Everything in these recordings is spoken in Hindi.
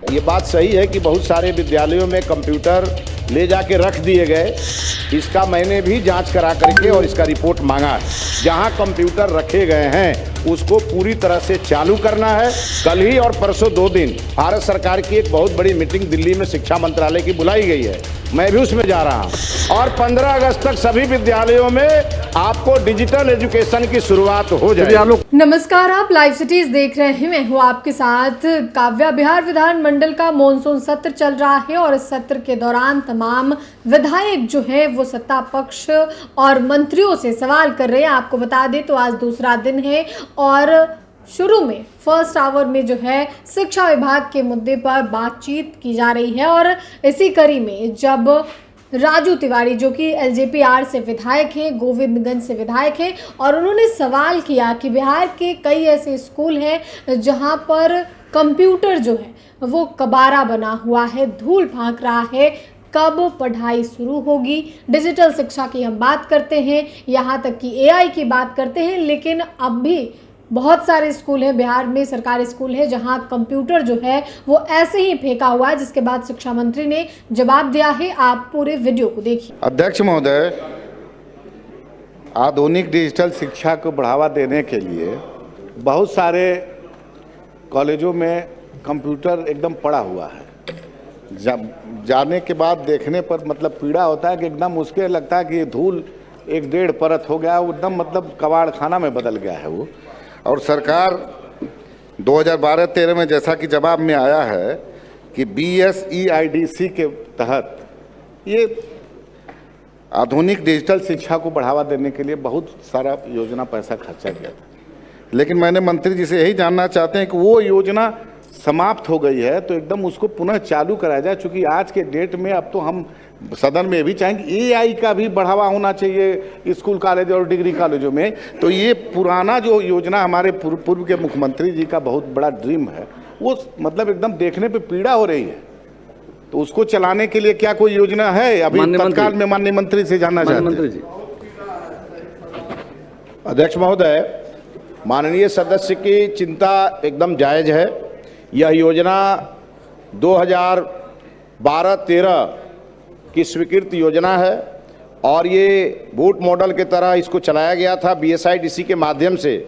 ये बात सही है कि बहुत सारे विद्यालयों में कंप्यूटर ले जाके रख दिए गए। इसका मैंने भी जांच करा करके और इसका रिपोर्ट मांगा है। जहां कंप्यूटर रखे गए हैं उसको पूरी तरह से चालू करना है। कल ही और परसों 2 दिन भारत सरकार की एक बहुत बड़ी मीटिंग दिल्ली में शिक्षा मंत्रालय की बुलाई गई है, मैं भी उसमें जा रहा हूं। और 15 अगस्त तक सभी विद्यालयों में आपको डिजिटल एजुकेशन की शुरुआत हो जाएगी। नमस्कार, आप लाइव सिटीज देख रहे हैं। मैं हूं आपके साथ काव्या। बिहार विधानमंडल का मॉनसून सत्र चल रहा है और इस सत्र के दौरान तमाम विधायक जो है वो सत्ता पक्ष और मंत्रियों से सवाल कर रहे हैं। आपको बता दें तो आज दूसरा दिन है और शुरू में फर्स्ट आवर में जो है शिक्षा विभाग के मुद्दे पर बातचीत की जा रही है। और इसी कड़ी में जब राजू तिवारी जो कि एलजेपी-आर से विधायक हैं, गोविंदगंज से विधायक हैं, और उन्होंने सवाल किया कि बिहार के कई ऐसे स्कूल हैं जहां पर कंप्यूटर जो है वो कबाड़ा बना हुआ है, धूल फांक रहा है, कब पढ़ाई शुरू होगी। डिजिटल शिक्षा की हम बात करते हैं, यहाँ तक कि एआई की बात करते हैं, लेकिन अब भी बहुत सारे स्कूल हैं बिहार में, सरकारी स्कूल है जहां कंप्यूटर जो है वो ऐसे ही फेंका हुआ है, जिसके बाद शिक्षा मंत्री ने जवाब दिया है। आप पूरे वीडियो को देखिए। अध्यक्ष महोदय, आधुनिक डिजिटल शिक्षा को बढ़ावा देने के लिए बहुत सारे कॉलेजों में कंप्यूटर एकदम पड़ा हुआ है। जब जाने के बाद देखने पर मतलब पीड़ा होता है कि एकदम मुश्किल लगता है कि ये धूल 1-1.5 परत हो गया, एकदम मतलब कबाड़ खाना में बदल गया है वो। और सरकार 2012-13 में जैसा कि जवाब में आया है कि BSEIDC के तहत ये आधुनिक डिजिटल शिक्षा को बढ़ावा देने के लिए बहुत सारा योजना पैसा खर्चा गया था। लेकिन मैंने मंत्री जी से यही जानना चाहते हैं कि वो योजना समाप्त हो गई है तो एकदम उसको पुनः चालू कराया जाए, क्योंकि आज के डेट में अब तो हम सदन में भी चाहेंगे एआई का भी बढ़ावा होना चाहिए स्कूल कॉलेज और डिग्री कॉलेजों में। तो ये पुराना जो योजना हमारे पूर्व के मुख्यमंत्री जी का बहुत बड़ा ड्रीम है, वो मतलब एकदम देखने पे पीड़ा हो रही है। तो उसको चलाने के लिए क्या कोई योजना है अभी तत्काल में? माननीय मंत्री से जानना चाहते हैं। अध्यक्ष महोदय, माननीय सदस्य की चिंता एकदम जायज़ है। यह योजना 2012-13 की स्वीकृत योजना है और ये बूट मॉडल के तरह इसको चलाया गया था। BSIDC के माध्यम से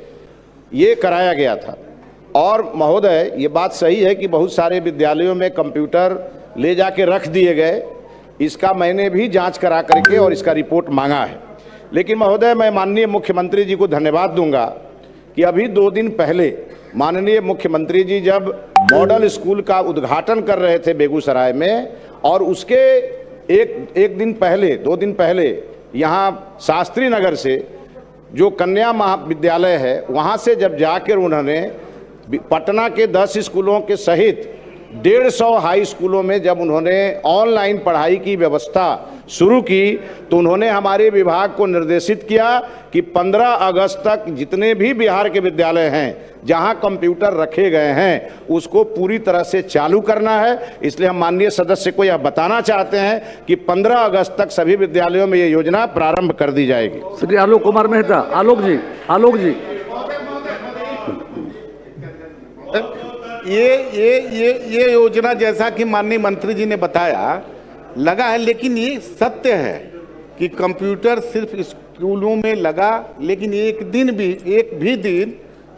ये कराया गया था। और महोदय, ये बात सही है कि बहुत सारे विद्यालयों में कंप्यूटर ले जाके रख दिए गए। इसका मैंने भी जांच करा करके और इसका रिपोर्ट मांगा है। लेकिन महोदय, मैं माननीय मुख्यमंत्री जी को धन्यवाद दूंगा कि अभी 2 दिन पहले माननीय मुख्यमंत्री जी जब मॉडल स्कूल का उद्घाटन कर रहे थे बेगूसराय में, और उसके एक दिन पहले 2 दिन पहले यहाँ शास्त्री नगर से जो कन्या महाविद्यालय है वहाँ से जब जाकर उन्होंने पटना के 10 स्कूलों के सहित 150 हाई स्कूलों में जब उन्होंने ऑनलाइन पढ़ाई की व्यवस्था शुरू की, तो उन्होंने हमारे विभाग को निर्देशित किया कि 15 अगस्त तक जितने भी बिहार के विद्यालय हैं जहां कंप्यूटर रखे गए हैं उसको पूरी तरह से चालू करना है। इसलिए हम माननीय सदस्य को यह बताना चाहते हैं कि 15 अगस्त तक सभी विद्यालयों में ये योजना प्रारंभ कर दी जाएगी। श्री आलोक कुमार मेहता। आलोक जी ये योजना जैसा कि माननीय मंत्री जी ने बताया लगा है, लेकिन ये सत्य है कि कंप्यूटर सिर्फ स्कूलों में लगा, लेकिन एक भी दिन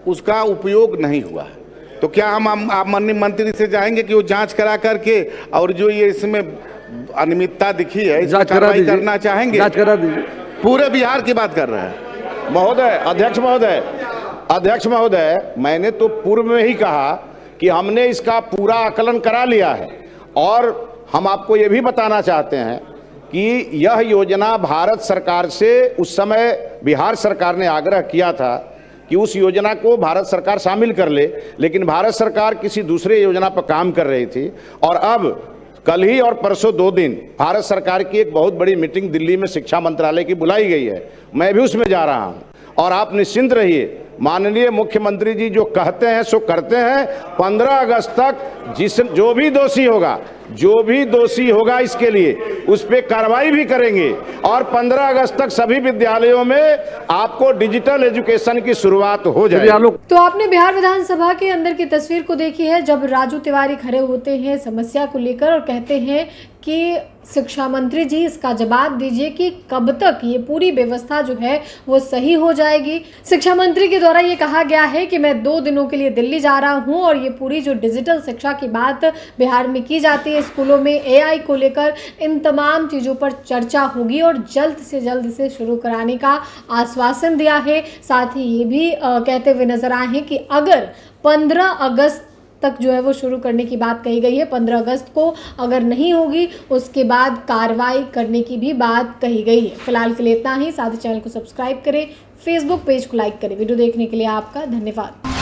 उसका उपयोग नहीं हुआ है। तो क्या हम आप माननीय मंत्री से जाएंगे कि वो जांच करा करके और जो ये इसमें अनियमितता दिखी है इसकी कार्रवाई करना चाहेंगे? जांच करा दीजिए। पूरे बिहार की बात कर रहे हैं महोदय। अध्यक्ष महोदय, मैंने तो पूर्व में ही कहा कि हमने इसका पूरा आकलन करा लिया है और हम आपको ये भी बताना चाहते हैं कि यह योजना भारत सरकार से उस समय बिहार सरकार ने आग्रह किया था कि उस योजना को भारत सरकार शामिल कर ले, लेकिन भारत सरकार किसी दूसरे योजना पर काम कर रही थी। और अब कल ही और परसों 2 दिन भारत सरकार की एक बहुत बड़ी मीटिंग दिल्ली में शिक्षा मंत्रालय की बुलाई गई है, मैं भी उसमें जा रहा हूं। और आप निश्चिंत रहिए, माननीय मुख्यमंत्री जी जो कहते हैं सो करते हैं। 15 अगस्त तक जो भी दोषी होगा जो भी दोषी होगा इसके लिए उस पर कार्रवाई भी करेंगे और 15 अगस्त तक सभी विद्यालयों में आपको डिजिटल एजुकेशन की शुरुआत हो श्री जाएगी। आलोक तो आपने बिहार विधानसभा के अंदर की तस्वीर को देखी है, जब राजू तिवारी खड़े होते हैं समस्या को लेकर और कहते हैं कि शिक्षा मंत्री जी इसका जवाब दीजिए कि कब तक ये पूरी व्यवस्था जो है वो सही हो जाएगी। शिक्षा मंत्री के द्वारा ये कहा गया है कि मैं 2 दिनों के लिए दिल्ली जा रहा हूँ और ये पूरी जो डिजिटल शिक्षा की बात बिहार में की जाती है, स्कूलों में AI को लेकर इन तमाम चीज़ों पर चर्चा होगी और जल्द से जल्द इसे शुरू कराने का आश्वासन दिया है। साथ ही ये भी कहते हुए नजर आए हैं कि अगर 15 अगस्त तक जो है वो शुरू करने की बात कही गई है, 15 अगस्त को अगर नहीं होगी उसके बाद कार्रवाई करने की भी बात कही गई है। फिलहाल के लिए इतना ही। साथ ही चैनल को सब्सक्राइब करें, फेसबुक पेज को लाइक करें। वीडियो देखने के लिए आपका धन्यवाद।